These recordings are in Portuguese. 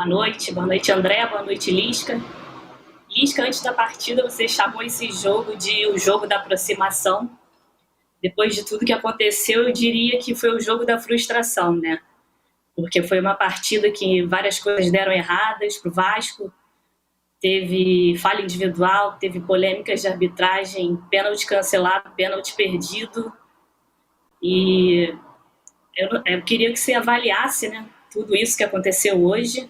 Boa noite, André, boa noite, Lisca. Lisca, antes da partida, você chamou esse jogo de o jogo da aproximação. Depois de tudo que aconteceu, eu diria que foi o jogo da frustração, né? Porque foi uma partida que várias coisas deram erradas para o Vasco. Teve falha individual, teve polêmicas de arbitragem, pênalti cancelado, pênalti perdido. E eu queria que você avaliasse, né, tudo isso que aconteceu hoje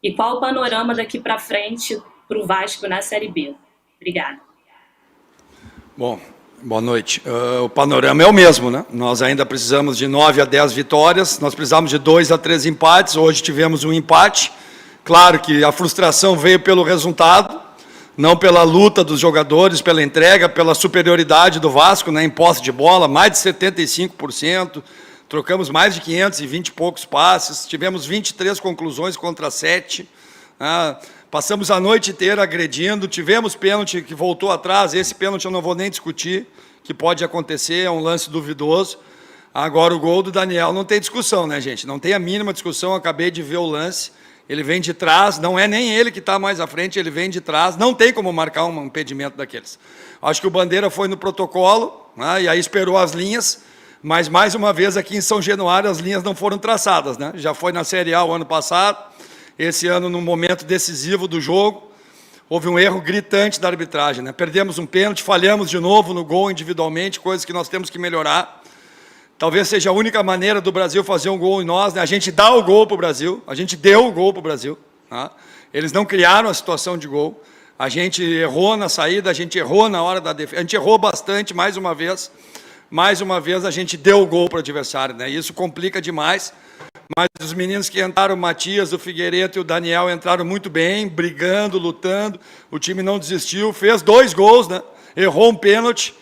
e qual o panorama daqui para frente para o Vasco na Série B. Obrigada. Bom, boa noite. O panorama é o mesmo, né? Nós ainda precisamos de 9 a 10 vitórias, nós precisamos de 2 a 3 empates, hoje tivemos um empate. Claro que a frustração veio pelo resultado, não pela luta dos jogadores, pela entrega, pela superioridade do Vasco, né, em posse de bola, mais de 75%, trocamos mais de 520 e poucos passes, tivemos 23 conclusões contra 7, passamos a noite inteira agredindo, tivemos pênalti que voltou atrás, esse pênalti eu não vou nem discutir, que pode acontecer, é um lance duvidoso. Agora o gol do Daniel não tem discussão, né, gente? Não tem a mínima discussão, acabei de ver o lance. Ele vem de trás, não é nem ele que está mais à frente, ele vem de trás, não tem como marcar um impedimento daqueles. Acho que o Bandeira foi no protocolo, né, e aí esperou as linhas, mas mais uma vez aqui em São Januário as linhas não foram traçadas, né? Já foi na Série A o ano passado, esse ano no momento decisivo do jogo, houve um erro gritante da arbitragem, né? Perdemos um pênalti, falhamos de novo no gol individualmente, coisas que nós temos que melhorar. Talvez seja a única maneira do Brasil fazer um gol em nós, né? A gente dá o gol para o Brasil, a gente deu o gol para o Brasil. Tá? Eles não criaram a situação de gol, a gente errou na saída, a gente errou na hora da defesa, a gente errou bastante, mais uma vez a gente deu o gol para o adversário, né? Isso complica demais, mas os meninos que entraram, o Matias, o Figueiredo e o Daniel, entraram muito bem, brigando, lutando, o time não desistiu, fez 2 gols, né? Errou um pênalti.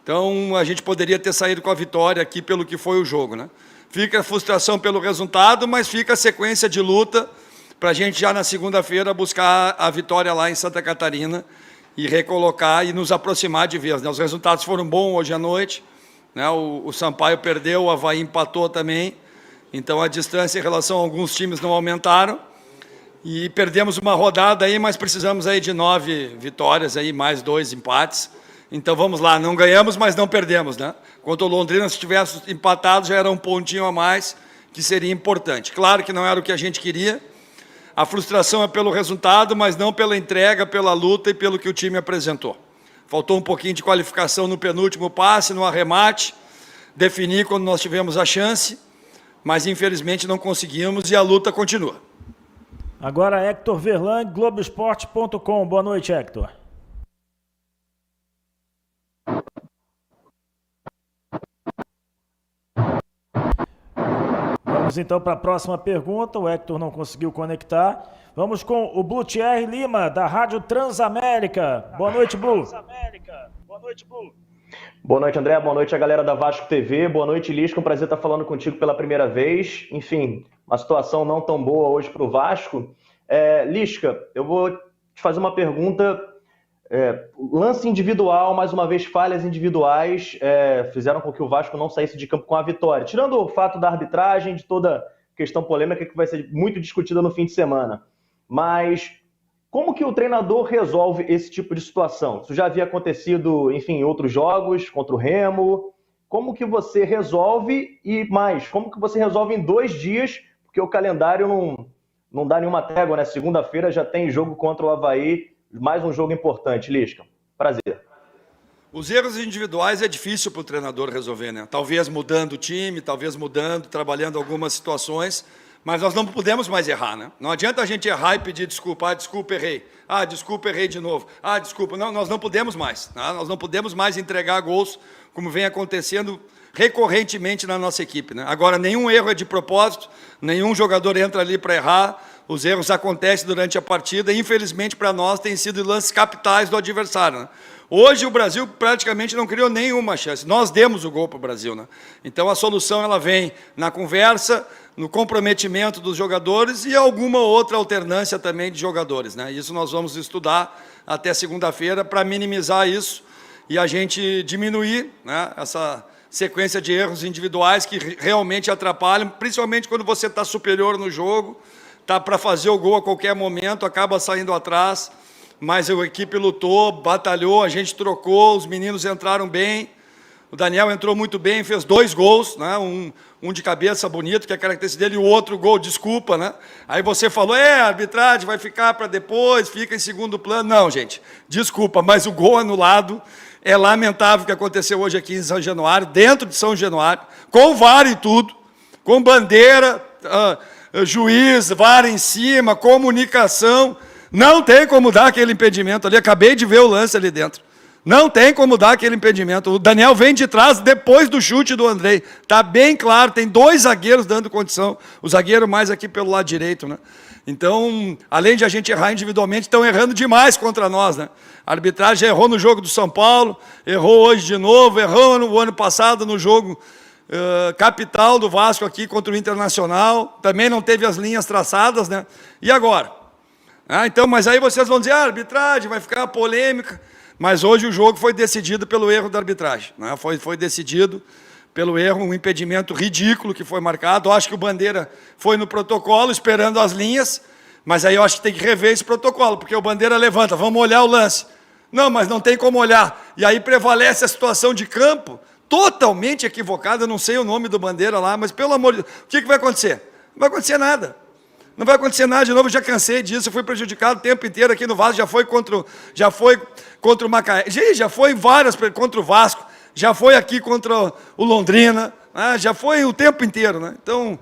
Então, a gente poderia ter saído com a vitória aqui pelo que foi o jogo, né? Fica a frustração pelo resultado, mas fica a sequência de luta para a gente já na segunda-feira buscar a vitória lá em Santa Catarina e recolocar e nos aproximar de vez, né? Os resultados foram bons hoje à noite, né? O Sampaio perdeu, o Avaí empatou também, então a distância em relação a alguns times não aumentaram e perdemos uma rodada aí, mas precisamos aí de 9 vitórias, aí, mais 2 empates. Então, vamos lá, não ganhamos, mas não perdemos, né? Quanto ao Londrina, se tivesse empatado, já era um pontinho a mais, que seria importante. Claro que não era o que a gente queria, a frustração é pelo resultado, mas não pela entrega, pela luta e pelo que o time apresentou. Faltou um pouquinho de qualificação no penúltimo passe, no arremate, definir quando nós tivemos a chance, mas infelizmente não conseguimos e a luta continua. Agora, Hector Verlan, Globoesporte.com. Boa noite, Hector. Vamos então para a próxima pergunta. O Hector não conseguiu conectar. Vamos com o Blue Thierry Lima, da Rádio Transamérica. Boa noite, Blue. Boa noite, André. Boa noite a galera da Vasco TV. Boa noite, Lisca. Um prazer estar falando contigo pela primeira vez. Enfim, uma situação não tão boa hoje para o Vasco. Lisca, eu vou te fazer uma pergunta. Lance individual, mais uma vez falhas individuais fizeram com que o Vasco não saísse de campo com a vitória. Tirando o fato da arbitragem, de toda a questão polêmica que vai ser muito discutida no fim de semana. Mas como que o treinador resolve esse tipo de situação? Isso já havia acontecido, enfim, em outros jogos, contra o Remo. Como que você resolve e mais, como que você resolve em 2 dias? Porque o calendário não dá nenhuma trégua, né? Segunda-feira já tem jogo contra o Avaí, mais um jogo importante, Lisca. Prazer. Os erros individuais é difícil para o treinador resolver, né? Talvez mudando o time, talvez mudando, trabalhando algumas situações, mas nós não podemos mais errar, né? Não adianta a gente errar e pedir desculpa. Desculpa, errei. Desculpa, errei de novo. Desculpa. Não, nós não podemos mais. Né? Nós não podemos mais entregar gols como vem acontecendo recorrentemente na nossa equipe, né? Agora, nenhum erro é de propósito, nenhum jogador entra ali para errar, os erros acontecem durante a partida e, infelizmente, para nós, têm sido lances capitais do adversário, né? Hoje, o Brasil praticamente não criou nenhuma chance. Nós demos o gol para o Brasil, né? Então, a solução ela vem na conversa, no comprometimento dos jogadores e alguma outra alternância também de jogadores, né? Isso nós vamos estudar até segunda-feira para minimizar isso e a gente diminuir, né, essa sequência de erros individuais que realmente atrapalham, principalmente quando você está superior no jogo, está para fazer o gol a qualquer momento, acaba saindo atrás, mas a equipe lutou, batalhou, a gente trocou, os meninos entraram bem, o Daniel entrou muito bem, fez 2 gols, né? Um de cabeça bonito, que é a característica dele, e o outro gol, desculpa, né? Aí você falou, a arbitragem vai ficar para depois, fica em segundo plano. Não, gente, desculpa, mas o gol anulado é lamentável o que aconteceu hoje aqui em São Januário, dentro de São Januário, com VAR e tudo, com bandeira, juiz, VAR em cima, comunicação. Não tem como dar aquele impedimento ali, acabei de ver o lance ali dentro. Não tem como dar aquele impedimento. O Daniel vem de trás depois do chute do Andrei. Está bem claro, tem 2 zagueiros dando condição. O zagueiro mais aqui pelo lado direito, né? Então, além de a gente errar individualmente, estão errando demais contra nós, né? A arbitragem errou no jogo do São Paulo, errou hoje de novo, errou no ano passado no jogo capital do Vasco aqui contra o Internacional. Também não teve as linhas traçadas, né? E agora? Então, mas aí vocês vão dizer, a arbitragem vai ficar polêmica. Mas hoje o jogo foi decidido pelo erro da arbitragem, né? Foi decidido pelo erro, um impedimento ridículo que foi marcado. Eu acho que o Bandeira foi no protocolo, esperando as linhas, mas aí eu acho que tem que rever esse protocolo, porque o Bandeira levanta, vamos olhar o lance. Não, mas não tem como olhar. E aí prevalece a situação de campo, totalmente equivocada, eu não sei o nome do Bandeira lá, mas pelo amor de Deus, o que vai acontecer? Não vai acontecer nada. Não vai acontecer nada de novo, eu já cansei disso, eu fui prejudicado o tempo inteiro aqui no Vasco, já foi contra o Macaé, já foi várias contra o Vasco, já foi aqui contra o Londrina, né? Já foi o tempo inteiro, né? Então,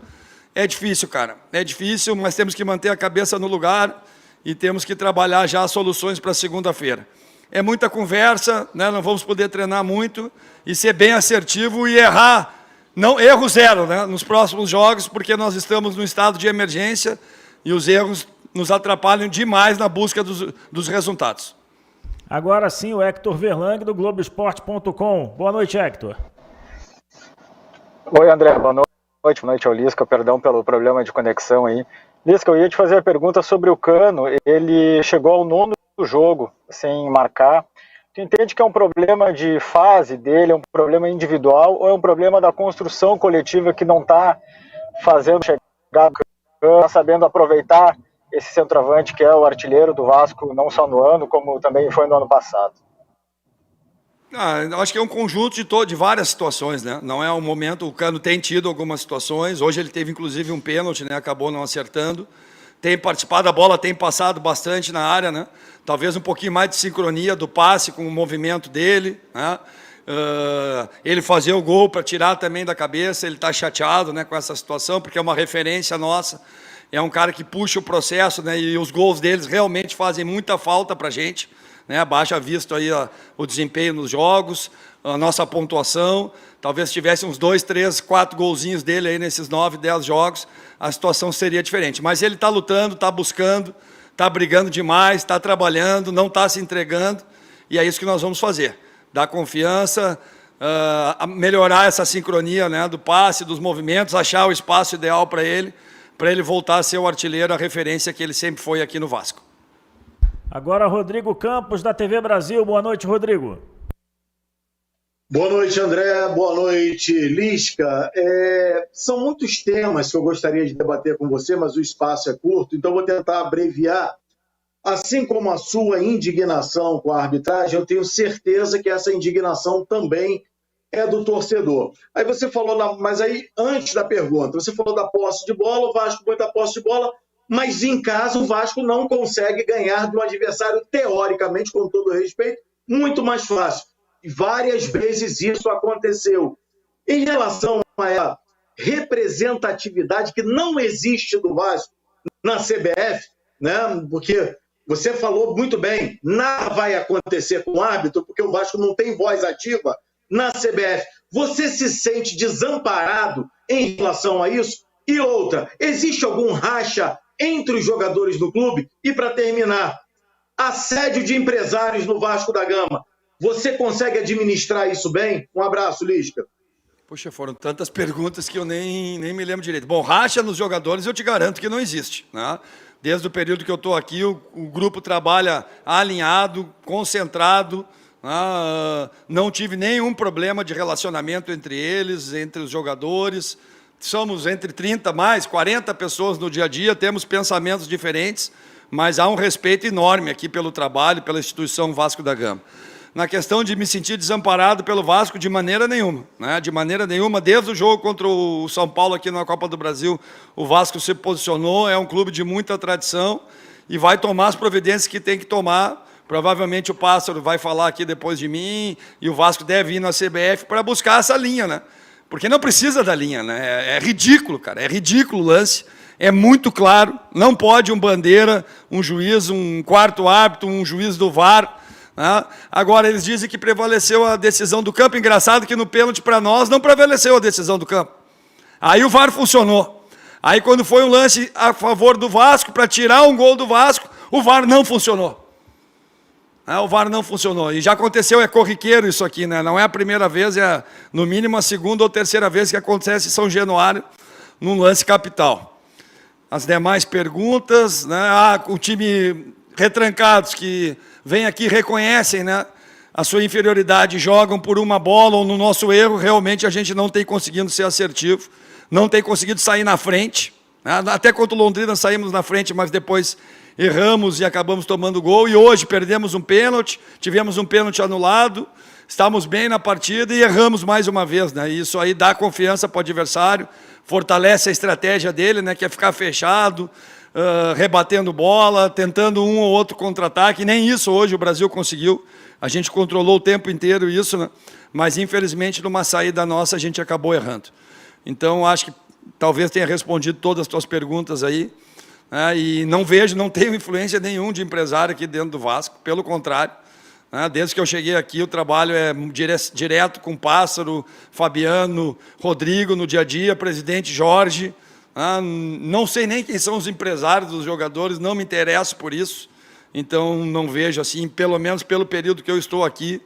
é difícil, cara, é difícil, mas temos que manter a cabeça no lugar e temos que trabalhar já as soluções para segunda-feira. É muita conversa, né? Não vamos poder treinar muito e ser bem assertivo e errar. Não, erro zero, né, nos próximos jogos, porque nós estamos num estado de emergência e os erros nos atrapalham demais na busca dos resultados. Agora sim, o Hector Verlang, do Globoesporte.com. Boa noite, Hector. Oi, André. Boa noite ao Lisca. Perdão pelo problema de conexão aí. Lisca, eu ia te fazer a pergunta sobre o Cano. Ele chegou ao 9º jogo sem marcar. Tu entende que é um problema de fase dele, é um problema individual, ou é um problema da construção coletiva que não está fazendo chegar, tá sabendo aproveitar esse centroavante que é o artilheiro do Vasco, não só no ano, como também foi no ano passado? Eu acho que é um conjunto de várias situações, né? Não é um momento, o Cano tem tido algumas situações, hoje ele teve inclusive um pênalti, né? Acabou não acertando, tem participado, a bola tem passado bastante na área, né? Talvez um pouquinho mais de sincronia do passe com o movimento dele, né? Ele fazer o gol para tirar também da cabeça, ele está chateado, né, com essa situação, porque é uma referência nossa, é um cara que puxa o processo, né, e os gols deles realmente fazem muita falta para a gente, né? Baixa visto aí o desempenho nos jogos, a nossa pontuação, talvez tivesse uns 2, 3, 4 golzinhos dele aí nesses 9, 10 jogos, a situação seria diferente, mas ele está lutando, está buscando, está brigando demais, está trabalhando, não está se entregando, e é isso que nós vamos fazer. Dar confiança, melhorar essa sincronia, né, do passe, dos movimentos, achar o espaço ideal para ele voltar a ser o artilheiro, a referência que ele sempre foi aqui no Vasco. Agora Rodrigo Campos, da TV Brasil. Boa noite, Rodrigo. Boa noite, André. Boa noite, Lisca. São muitos temas que eu gostaria de debater com você, mas o espaço é curto, então vou tentar abreviar. Assim como a sua indignação com a arbitragem, eu tenho certeza que essa indignação também é do torcedor. Aí você falou, mas aí antes da pergunta, você falou da posse de bola, o Vasco muita posse de bola, mas em casa o Vasco não consegue ganhar de um adversário, teoricamente, com todo respeito, muito mais fácil. Várias vezes isso aconteceu. Em relação à representatividade que não existe do Vasco na CBF, né? Porque você falou muito bem, nada vai acontecer com o árbitro, porque o Vasco não tem voz ativa na CBF. Você se sente desamparado em relação a isso? E outra, existe algum racha entre os jogadores do clube? E para terminar, assédio de empresários no Vasco da Gama. Você consegue administrar isso bem? Um abraço, Lisca. Poxa, foram tantas perguntas que eu nem me lembro direito. Bom, racha nos jogadores eu te garanto que não existe, né? Desde o período que eu estou aqui, o grupo trabalha alinhado, concentrado, né? Não tive nenhum problema de relacionamento entre eles, entre os jogadores. somos entre 30 mais 40 pessoas no dia a dia, temos pensamentos diferentes, mas há um respeito enorme aqui pelo trabalho, pela instituição Vasco da Gama. Na questão de me sentir desamparado pelo Vasco, de maneira nenhuma, né? De maneira nenhuma, desde o jogo contra o São Paulo aqui na Copa do Brasil, o Vasco se posicionou, é um clube de muita tradição e vai tomar as providências que tem que tomar. Provavelmente o Pássaro vai falar aqui depois de mim e o Vasco deve ir na CBF para buscar essa linha, né? Porque não precisa da linha, né? É ridículo, cara, é ridículo o lance. É muito claro, não pode um bandeira, um juiz, um quarto árbitro, um juiz do VAR. Né? Agora, eles dizem que prevaleceu a decisão do campo. Engraçado que no pênalti para nós não prevaleceu a decisão do campo. Aí o VAR funcionou. Aí quando foi um lance a favor do Vasco, para tirar um gol do Vasco, o VAR não funcionou. O VAR não funcionou. E já aconteceu, é corriqueiro isso aqui, né? Não é a primeira vez, é no mínimo a segunda ou terceira vez que acontece em São Januário, num lance capital. As demais perguntas, né? O time retrancados que vem aqui reconhecem, né, a sua inferioridade, jogam por uma bola ou no nosso erro, realmente a gente não tem conseguido ser assertivo, não tem conseguido sair na frente. Né? Até contra o Londrina saímos na frente, mas depois erramos e acabamos tomando gol. E hoje perdemos um pênalti, tivemos um pênalti anulado, estamos bem na partida e erramos mais uma vez. Né? Isso aí dá confiança para o adversário, fortalece a estratégia dele, né, que é ficar fechado, rebatendo bola, tentando um ou outro contra-ataque. Nem isso hoje o Brasil conseguiu. A gente controlou o tempo inteiro isso, né? Mas infelizmente numa saída nossa a gente acabou errando. Então acho que talvez tenha respondido todas as tuas perguntas aí, né? E não tenho influência nenhuma de empresário aqui dentro do Vasco, pelo contrário, né? Desde que eu cheguei aqui o trabalho é direto com Pássaro, Fabiano, Rodrigo no dia a dia, presidente Jorge. Não sei nem quem são os empresários dos jogadores, não me interesso por isso, então não vejo assim, pelo menos pelo período que eu estou aqui,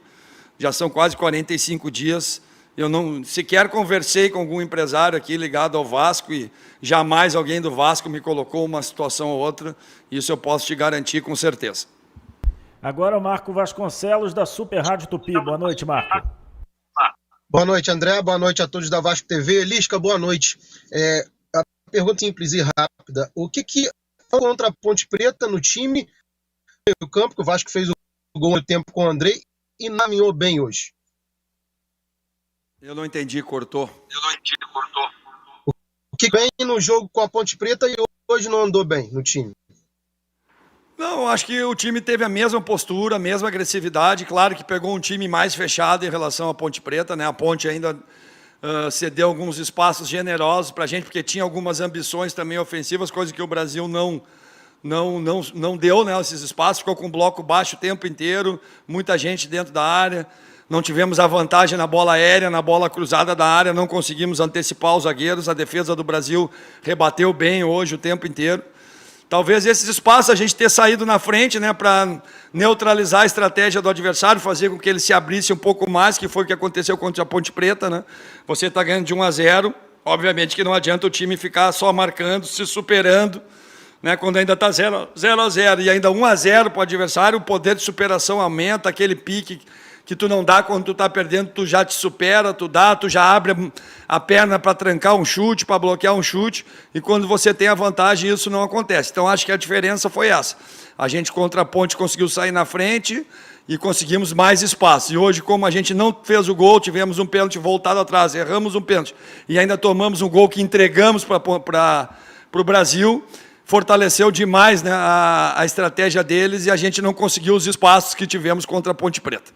já são quase 45 dias, eu não sequer conversei com algum empresário aqui ligado ao Vasco e jamais alguém do Vasco me colocou uma situação ou outra, isso eu posso te garantir com certeza. Agora o Marco Vasconcelos da Super Rádio Tupi. Boa noite, Marco. Boa noite, André, boa noite a todos da Vasco TV. Lisca, boa noite. Pergunta simples e rápida. O que contra a Ponte Preta no time, no campo, que o Vasco fez o gol no tempo com o Andrei e não caminhou bem hoje? Eu não entendi, cortou. O que vem no jogo com a Ponte Preta e hoje não andou bem no time? Não, acho que o time teve a mesma postura, a mesma agressividade. Claro que pegou um time mais fechado em relação à Ponte Preta, né? A Ponte ainda cedeu alguns espaços generosos para a gente, porque tinha algumas ambições também ofensivas, coisa que o Brasil não deu, né, esses espaços, ficou com um bloco baixo o tempo inteiro, muita gente dentro da área, não tivemos a vantagem na bola aérea, na bola cruzada da área, não conseguimos antecipar os zagueiros, a defesa do Brasil rebateu bem hoje o tempo inteiro. Talvez esses espaços a gente ter saído na frente, né, para neutralizar a estratégia do adversário, fazer com que ele se abrisse um pouco mais, que foi o que aconteceu contra a Ponte Preta, né? Você está ganhando de 1-0, obviamente que não adianta o time ficar só marcando, se superando, né, quando ainda está 0-0 e ainda 1-0 para o adversário, o poder de superação aumenta, aquele pique que tu não dá quando tu está perdendo, tu já te supera, tu já abre a perna para trancar um chute, para bloquear um chute, e quando você tem a vantagem, isso não acontece. Então, acho que a diferença foi essa. A gente contra a Ponte conseguiu sair na frente e conseguimos mais espaço. E hoje, como a gente não fez o gol, tivemos um pênalti voltado atrás, erramos um pênalti, e ainda tomamos um gol que entregamos para o Brasil, fortaleceu demais, né, a estratégia deles, e a gente não conseguiu os espaços que tivemos contra a Ponte Preta.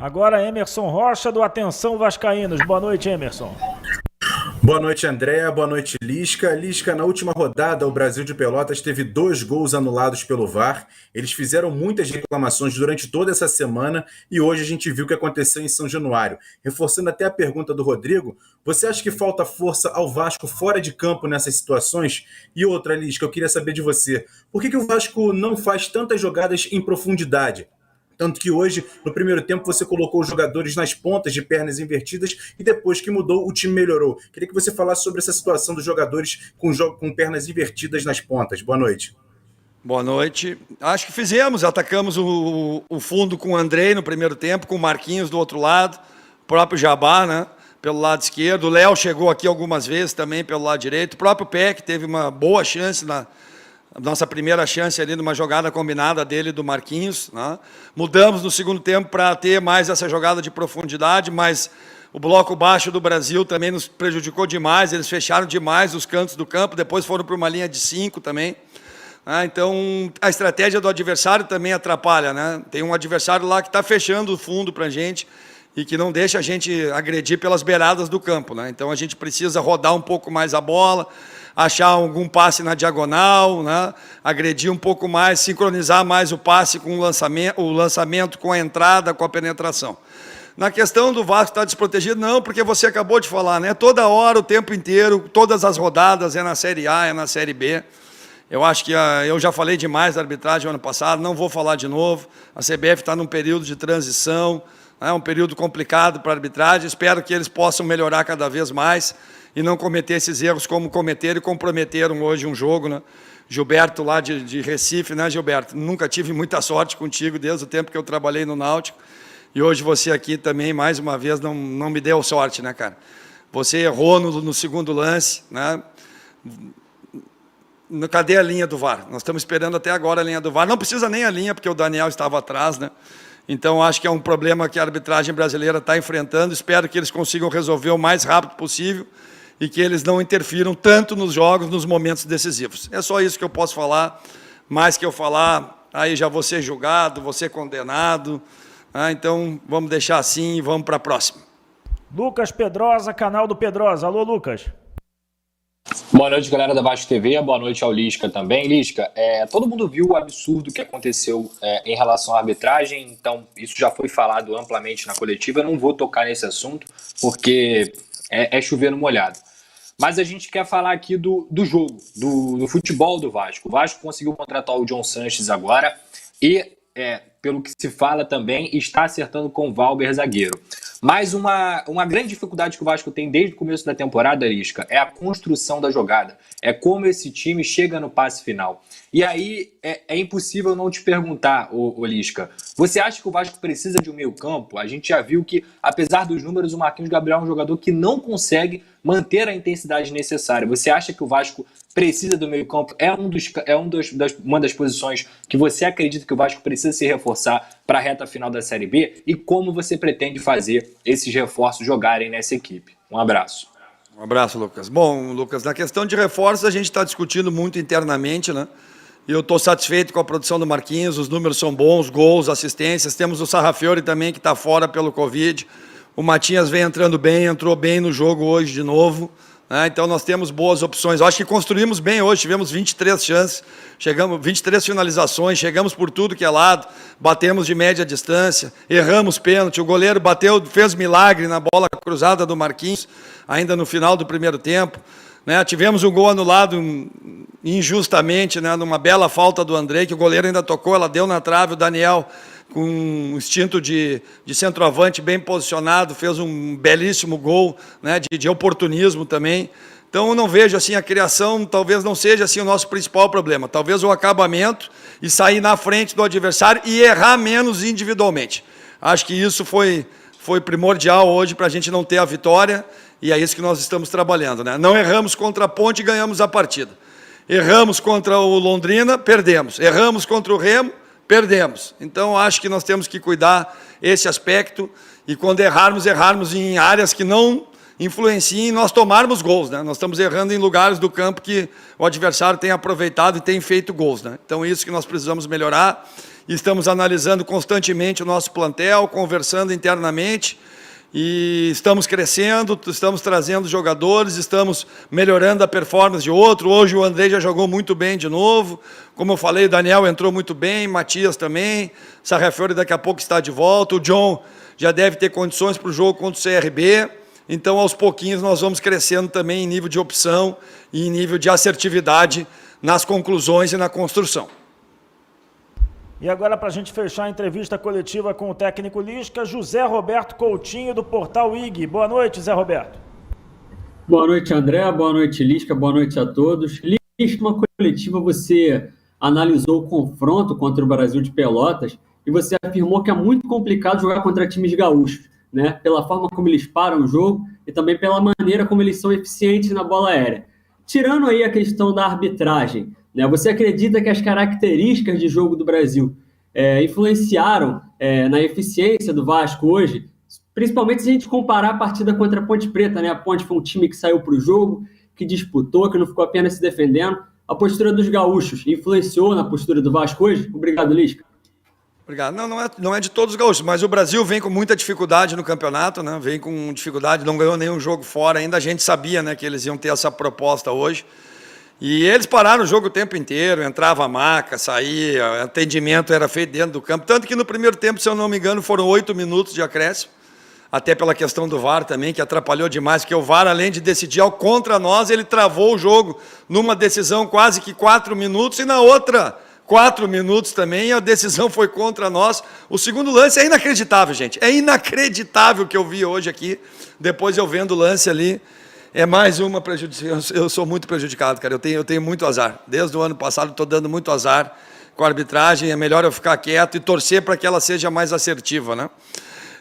Agora Emerson Rocha do Atenção Vascaínos. Boa noite, Emerson. Boa noite, André. Boa noite, Lisca. Lisca, na última rodada, o Brasil de Pelotas teve 2 gols anulados pelo VAR. Eles fizeram muitas reclamações durante toda essa semana e hoje a gente viu o que aconteceu em São Januário. Reforçando até a pergunta do Rodrigo, você acha que falta força ao Vasco fora de campo nessas situações? E outra, Lisca, eu queria saber de você. Por que o Vasco não faz tantas jogadas em profundidade? Tanto que hoje, no primeiro tempo, você colocou os jogadores nas pontas de pernas invertidas e depois que mudou, o time melhorou. Queria que você falasse sobre essa situação dos jogadores com pernas invertidas nas pontas. Boa noite. Boa noite. Acho que atacamos o fundo com o Andrei no primeiro tempo, com o Marquinhos do outro lado, o próprio Jabá, né? pelo lado esquerdo. O Léo chegou aqui algumas vezes também pelo lado direito. O próprio Peck teve uma boa chance na nossa primeira chance ali numa jogada combinada dele e do Marquinhos, né? Mudamos no segundo tempo para ter mais essa jogada de profundidade, mas o bloco baixo do Brasil também nos prejudicou demais, eles fecharam demais os cantos do campo, depois foram para uma linha de 5 também. Então, a estratégia do adversário também atrapalha, né? Tem um adversário lá que está fechando o fundo para a gente e que não deixa a gente agredir pelas beiradas do campo, né? Então, a gente precisa rodar um pouco mais a bola, achar algum passe na diagonal, né? Agredir um pouco mais, sincronizar mais o passe com o lançamento com a entrada, com a penetração. Na questão do Vasco estar desprotegido, não, porque você acabou de falar, né? Toda hora, o tempo inteiro, todas as rodadas, é na Série A, é na Série B. Eu acho que eu já falei demais da arbitragem ano passado, não vou falar de novo. A CBF está num período de transição, é um período complicado para a arbitragem. Espero que eles possam melhorar cada vez mais e não cometer esses erros como cometeram e comprometeram hoje um jogo, né? Gilberto lá de Recife, né, Gilberto? Nunca tive muita sorte contigo desde o tempo que eu trabalhei no Náutico. E hoje você aqui também, mais uma vez, não me deu sorte, né, cara? Você errou no segundo lance, né? Cadê a linha do VAR? Nós estamos esperando até agora a linha do VAR. Não precisa nem a linha, porque o Daniel estava atrás, né? Então, acho que é um problema que a arbitragem brasileira está enfrentando. Espero que eles consigam resolver o mais rápido possível e que eles não interfiram tanto nos jogos, nos momentos decisivos. É só isso que eu posso falar. Mais que eu falar, aí já vou ser julgado, vou ser condenado. Então, vamos deixar assim e vamos para a próxima. Lucas Pedrosa, canal do Pedrosa. Alô, Lucas. Boa noite, galera da Vasco TV. Boa noite ao Lisca também. Lisca, todo mundo viu o absurdo que aconteceu em relação à arbitragem, então isso já foi falado amplamente na coletiva. Eu não vou tocar nesse assunto, porque é chover no molhado. Mas a gente quer falar aqui do jogo, do futebol do Vasco. O Vasco conseguiu contratar o John Sanches agora e, pelo que se fala também, está acertando com o Valber, zagueiro. Mas uma grande dificuldade que o Vasco tem desde o começo da temporada, Lisca, é a construção da jogada. É como esse time chega no passe final. E aí é impossível não te perguntar, ô Lisca, você acha que o Vasco precisa de um meio campo? A gente já viu que, apesar dos números, o Marquinhos Gabriel é um jogador que não consegue manter a intensidade necessária. Você acha que o Vasco precisa do meio campo? Uma das posições que você acredita que o Vasco precisa se reforçar para a reta final da Série B? E como você pretende fazer esses reforços jogarem nessa equipe? Um abraço. Um abraço, Lucas. Bom, Lucas, na questão de reforços, a gente está discutindo muito internamente, né? E eu estou satisfeito com a produção do Marquinhos, os números são bons, gols, assistências. Temos o Sarrafiori também, que está fora pelo Covid. O Matias vem entrando bem, entrou bem no jogo hoje de novo. Então nós temos boas opções. Eu acho que construímos bem hoje, tivemos 23 chances, 23 finalizações, chegamos por tudo que é lado, batemos de média distância, erramos pênalti, o goleiro bateu, fez milagre na bola cruzada do Marquinhos, ainda no final do primeiro tempo. Tivemos um gol anulado injustamente, numa bela falta do Andrei, que o goleiro ainda tocou, ela deu na trave, o Daniel, com um instinto de centroavante bem posicionado, fez um belíssimo gol, de oportunismo também. Então, eu não vejo assim, a criação talvez não seja assim, o nosso principal problema. Talvez o acabamento e sair na frente do adversário e errar menos individualmente. Acho que isso foi primordial hoje para a gente não ter a vitória e é isso que nós estamos trabalhando. Não erramos contra a Ponte e ganhamos a partida. Erramos contra o Londrina, perdemos. Erramos contra o Remo, perdemos. Então, acho que nós temos que cuidar esse aspecto e quando errarmos em áreas que não influenciem nós tomarmos gols. Nós estamos errando em lugares do campo que o adversário tem aproveitado e tem feito gols. Então, isso que nós precisamos melhorar. Estamos analisando constantemente o nosso plantel, conversando internamente e estamos crescendo, estamos trazendo jogadores, estamos melhorando a performance de outro. Hoje o Andrei já jogou muito bem de novo. Como eu falei, o Daniel entrou muito bem, Matias também, Sarrafiori daqui a pouco está de volta, o John já deve ter condições para o jogo contra o CRB. Então, aos pouquinhos, nós vamos crescendo também em nível de opção e em nível de assertividade nas conclusões e na construção. E agora, para a gente fechar a entrevista coletiva com o técnico Lisca, José Roberto Coutinho, do Portal IG. Boa noite, Zé Roberto. Boa noite, André. Boa noite, Lisca. Boa noite a todos. Lisca, uma coletiva, você analisou o confronto contra o Brasil de Pelotas e você afirmou que é muito complicado jogar contra times gaúchos. né? Pela forma como eles param o jogo e também pela maneira como eles são eficientes na bola aérea. Tirando aí a questão da arbitragem, né? Você acredita que as características de jogo do Brasil influenciaram na eficiência do Vasco hoje? Principalmente se a gente comparar a partida contra a Ponte Preta, né? A Ponte foi um time que saiu para o jogo, que disputou, que não ficou apenas se defendendo. A postura dos gaúchos influenciou na postura do Vasco hoje? Obrigado, Lisca. Obrigado. Não é de todos os gaúchos, mas o Brasil vem com muita dificuldade no campeonato, né? Vem com dificuldade, não ganhou nenhum jogo fora ainda. A gente sabia, né, que eles iam ter essa proposta hoje. E eles pararam o jogo o tempo inteiro, entrava a maca, saía, atendimento era feito dentro do campo. Tanto que no primeiro tempo, se eu não me engano, foram 8 minutos de acréscimo. Até pela questão do VAR também, que atrapalhou demais, porque o VAR, além de decidir ao contra nós, ele travou o jogo numa decisão quase que 4 minutos, e na outra 4 minutos também, a decisão foi contra nós. O segundo lance é inacreditável, gente. É inacreditável o que eu vi hoje aqui, depois eu vendo o lance ali. É mais uma prejudicação. Eu sou muito prejudicado, cara. Eu tenho muito azar. Desde o ano passado estou dando muito azar com a arbitragem. É melhor eu ficar quieto e torcer para que ela seja mais assertiva, né?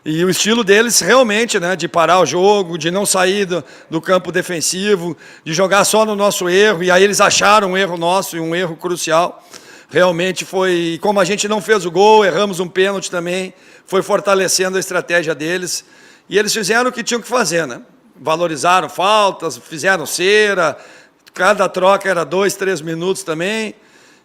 E o estilo deles realmente, né, de parar o jogo, de não sair do campo defensivo, de jogar só no nosso erro, e aí eles acharam um erro nosso e um erro crucial. Realmente foi, como a gente não fez o gol, erramos um pênalti também, foi fortalecendo a estratégia deles, e eles fizeram o que tinham que fazer, né? Valorizaram faltas, fizeram cera, cada troca era 2, 3 minutos também,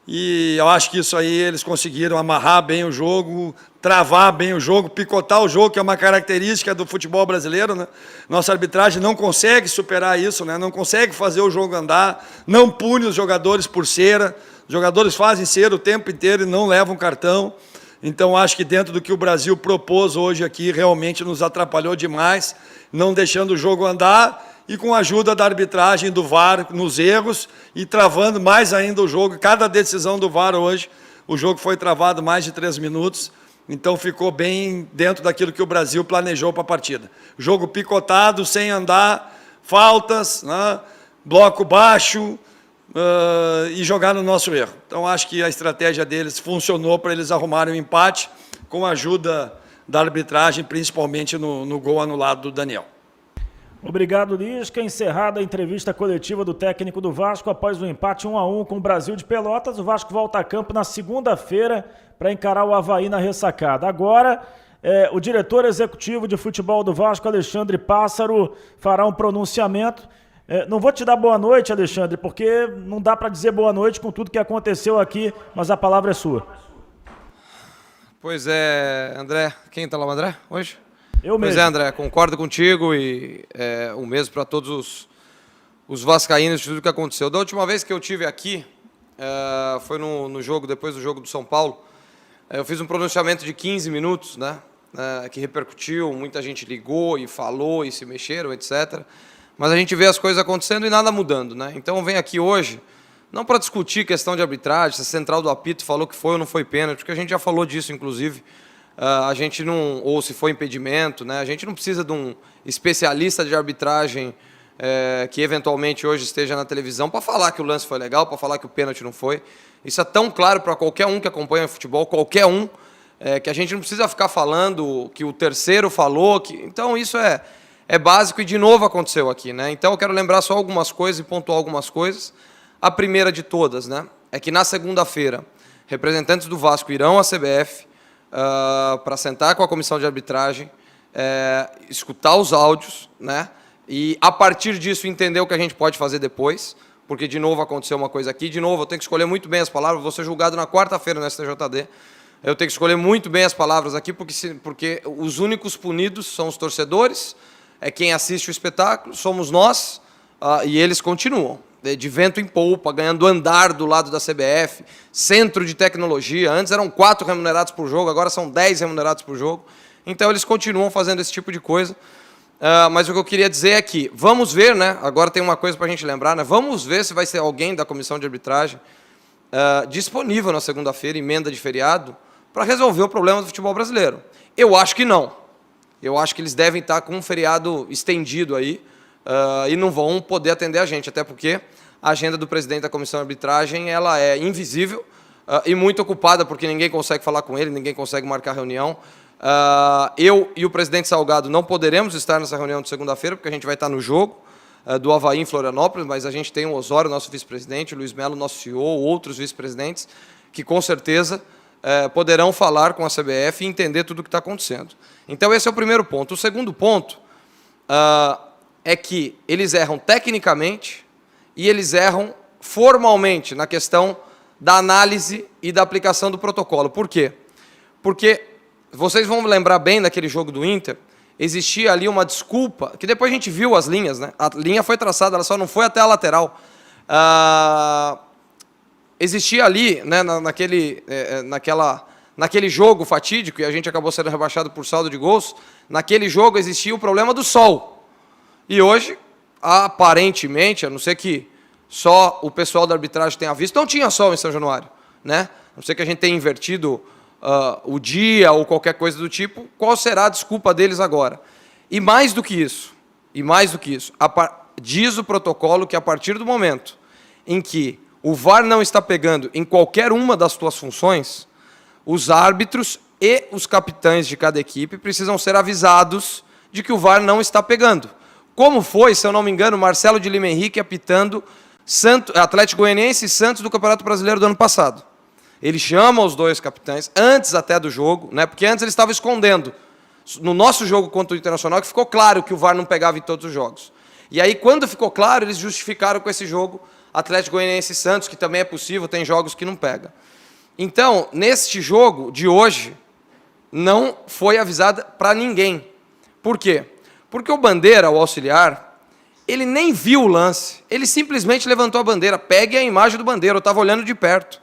e eu acho que isso aí eles conseguiram amarrar bem o jogo, travar bem o jogo, picotar o jogo, que é uma característica do futebol brasileiro, né? Nossa arbitragem não consegue superar isso, né? Não consegue fazer o jogo andar, não pune os jogadores por cera, os jogadores fazem cera o tempo inteiro e não levam cartão. Então, acho que dentro do que o Brasil propôs hoje aqui, realmente nos atrapalhou demais, não deixando o jogo andar, e com a ajuda da arbitragem do VAR nos erros e travando mais ainda o jogo. Cada decisão do VAR hoje, o jogo foi travado mais de 3 minutos, então ficou bem dentro daquilo que o Brasil planejou para a partida. Jogo picotado, sem andar, faltas, né, bloco baixo, e jogar no nosso erro. Então, acho que a estratégia deles funcionou para eles arrumarem o empate, com a ajuda da arbitragem, principalmente no gol anulado do Daniel. Obrigado, Lisca. Encerrada a entrevista coletiva do técnico do Vasco após o empate 1-1 com o Brasil de Pelotas. O Vasco volta a campo na segunda-feira para encarar o Avaí na ressacada. Agora, o diretor executivo de futebol do Vasco, Alexandre Pássaro, fará um pronunciamento. Não vou te dar boa noite, Alexandre, porque não dá para dizer boa noite com tudo que aconteceu aqui, mas a palavra é sua. Pois é, André. Quem está lá, André, hoje? Eu mesmo. Pois é, André, concordo contigo e o mesmo para todos os vascaínos de tudo que aconteceu. Da última vez que eu tive aqui, foi no jogo, depois do jogo do São Paulo, eu fiz um pronunciamento de 15 minutos, né, que repercutiu, muita gente ligou e falou e se mexeram, etc. Mas a gente vê as coisas acontecendo e nada mudando, né? Então eu venho aqui hoje, não para discutir questão de arbitragem, se a central do apito falou que foi ou não foi pênalti, porque a gente já falou disso, inclusive. A gente não, ou se foi impedimento, né? A gente não precisa de um especialista de arbitragem que eventualmente hoje esteja na televisão para falar que o lance foi legal, para falar que o pênalti não foi. Isso é tão claro para qualquer um que acompanha futebol, qualquer um, que a gente não precisa ficar falando que o terceiro falou. Então isso é básico e de novo aconteceu aqui, né? Então eu quero lembrar só algumas coisas e pontuar algumas coisas. A primeira de todas, né, é que na segunda-feira representantes do Vasco irão à CBF para sentar com a comissão de arbitragem, escutar os áudios, né, e a partir disso entender o que a gente pode fazer depois, porque de novo aconteceu uma coisa aqui, de novo eu tenho que escolher muito bem as palavras, vou ser julgado na quarta-feira no STJD, eu tenho que escolher muito bem as palavras aqui, porque os únicos punidos são os torcedores, é quem assiste o espetáculo, somos nós, e eles continuam, de vento em polpa, ganhando andar do lado da CBF, centro de tecnologia, antes eram 4 remunerados por jogo, agora são 10 remunerados por jogo, então eles continuam fazendo esse tipo de coisa, mas o que eu queria dizer é que, vamos ver, né, agora tem uma coisa para a gente lembrar, né, vamos ver se vai ser alguém da comissão de arbitragem disponível na segunda-feira, emenda de feriado, para resolver o problema do futebol brasileiro. Eu acho que não. Eu acho que eles devem estar com um feriado estendido aí e não vão poder atender a gente, até porque a agenda do presidente da comissão de arbitragem ela é invisível e muito ocupada, porque ninguém consegue falar com ele, ninguém consegue marcar reunião. Eu e o presidente Salgado não poderemos estar nessa reunião de segunda-feira, porque a gente vai estar no jogo do Avaí em Florianópolis, mas a gente tem o Osório, nosso vice-presidente, o Luiz Melo, nosso CEO, outros vice-presidentes, que com certeza poderão falar com a CBF e entender tudo o que está acontecendo. Então, esse é o primeiro ponto. O segundo ponto é que eles erram tecnicamente e eles erram formalmente na questão da análise e da aplicação do protocolo. Por quê? Porque, vocês vão lembrar bem daquele jogo do Inter, existia ali uma desculpa, que depois a gente viu as linhas, né? A linha foi traçada, ela só não foi até a lateral. Existia ali, né, naquele jogo fatídico, e a gente acabou sendo rebaixado por saldo de gols, naquele jogo existia o problema do sol. E hoje, aparentemente, a não ser que só o pessoal da arbitragem tenha visto, não tinha sol em São Januário, né? A não ser que a gente tenha invertido o dia ou qualquer coisa do tipo, qual será a desculpa deles agora? E mais do que isso, diz o protocolo que a partir do momento em que o VAR não está pegando em qualquer uma das suas funções, os árbitros e os capitães de cada equipe precisam ser avisados de que o VAR não está pegando. Como foi, se eu não me engano, Marcelo de Lima Henrique apitando Atlético Goianiense e Santos do Campeonato Brasileiro do ano passado. Ele chama os dois capitães, antes até do jogo, né, porque antes ele estava escondendo. No nosso jogo contra o Internacional, que ficou claro que o VAR não pegava em todos os jogos. E aí, quando ficou claro, eles justificaram com esse jogo Atlético Goianiense e Santos, que também é possível, tem jogos que não pega. Então, neste jogo de hoje, não foi avisada para ninguém. Por quê? Porque o Bandeira, o auxiliar, ele nem viu o lance, ele simplesmente levantou a bandeira. Pegue a imagem do Bandeira, eu estava olhando de perto.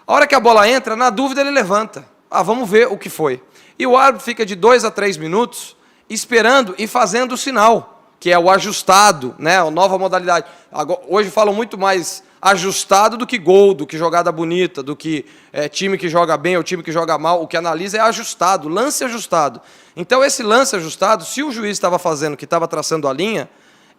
A hora que a bola entra, na dúvida ele levanta. Vamos ver o que foi. E o árbitro fica de 2 a 3 minutos esperando e fazendo o sinal, que é o ajustado, né, a nova modalidade. Hoje falam muito mais ajustado do que gol, do que jogada bonita, do que time que joga bem ou time que joga mal. O que analisa é ajustado, lance ajustado. Então, esse lance ajustado, se o juiz estava fazendo, que estava traçando a linha,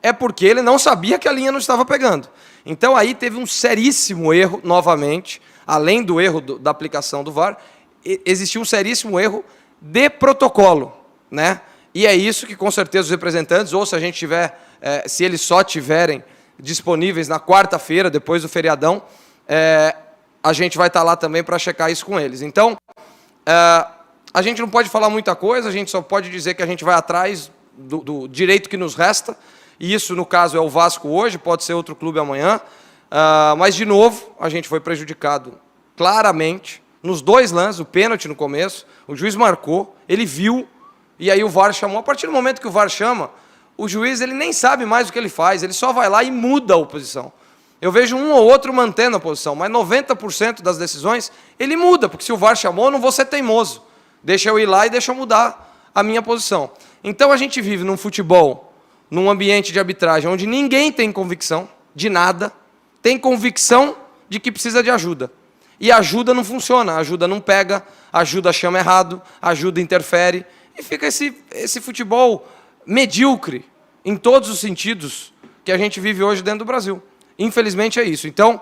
é porque ele não sabia que a linha não estava pegando. Então, aí teve um seríssimo erro, novamente, além do erro da aplicação do VAR, existiu um seríssimo erro de protocolo, né? E é isso que, com certeza, os representantes, ou se a gente tiver, se eles só tiverem disponíveis na quarta-feira, depois do feriadão, a gente vai estar lá também para checar isso com eles. Então, a gente não pode falar muita coisa, a gente só pode dizer que a gente vai atrás do direito que nos resta, e isso, no caso, é o Vasco hoje, pode ser outro clube amanhã, mas, de novo, a gente foi prejudicado claramente, nos dois lances, o pênalti no começo, o juiz marcou, ele viu, e aí o VAR chamou. A partir do momento que o VAR chama, o juiz ele nem sabe mais o que ele faz, ele só vai lá e muda a posição. Eu vejo um ou outro mantendo a posição, mas 90% das decisões ele muda, porque se o VAR chamou, eu não vou ser teimoso. Deixa eu ir lá e deixa eu mudar a minha posição. Então a gente vive num futebol, num ambiente de arbitragem, onde ninguém tem convicção de nada, tem convicção de que precisa de ajuda. E a ajuda não funciona, a ajuda não pega, a ajuda chama errado, a ajuda interfere, e fica esse futebol medíocre, em todos os sentidos, que a gente vive hoje dentro do Brasil. Infelizmente é isso. Então,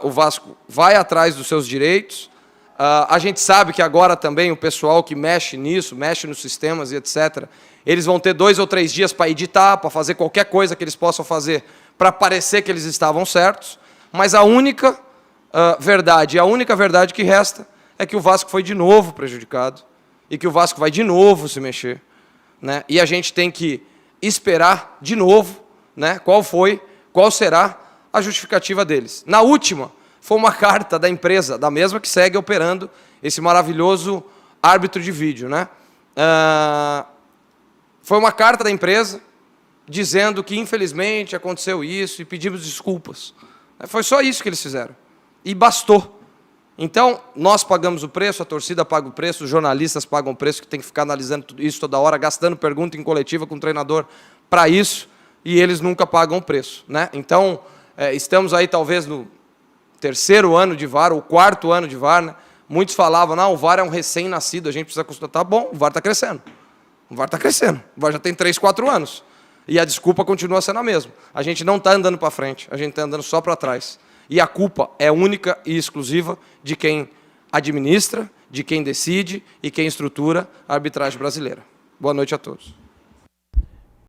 o Vasco vai atrás dos seus direitos, a gente sabe que agora também o pessoal que mexe nisso, mexe nos sistemas e etc., eles vão ter 2 ou 3 dias para editar, para fazer qualquer coisa que eles possam fazer, para parecer que eles estavam certos, mas a única verdade que resta é que o Vasco foi de novo prejudicado e que o Vasco vai de novo se mexer, né? E a gente tem que esperar de novo, né, qual será a justificativa deles. Na última, foi uma carta da empresa, da mesma que segue operando esse maravilhoso árbitro de vídeo, né? Foi uma carta da empresa dizendo que, infelizmente, aconteceu isso e pedimos desculpas. Foi só isso que eles fizeram. E bastou. Então, nós pagamos o preço, a torcida paga o preço, os jornalistas pagam o preço, que tem que ficar analisando isso toda hora, gastando pergunta em coletiva com o treinador para isso, e eles nunca pagam o preço, né? Então, estamos aí talvez no 3º ano de VAR, ou 4º ano de VAR, né? Muitos falavam, não, o VAR é um recém-nascido, a gente precisa consultar. Tá bom, o VAR está crescendo. O VAR está crescendo. O VAR já tem 3, 4 anos. E a desculpa continua sendo a mesma. A gente não está andando para frente, a gente está andando só para trás. E a culpa é única e exclusiva de quem administra, de quem decide e quem estrutura a arbitragem brasileira. Boa noite a todos.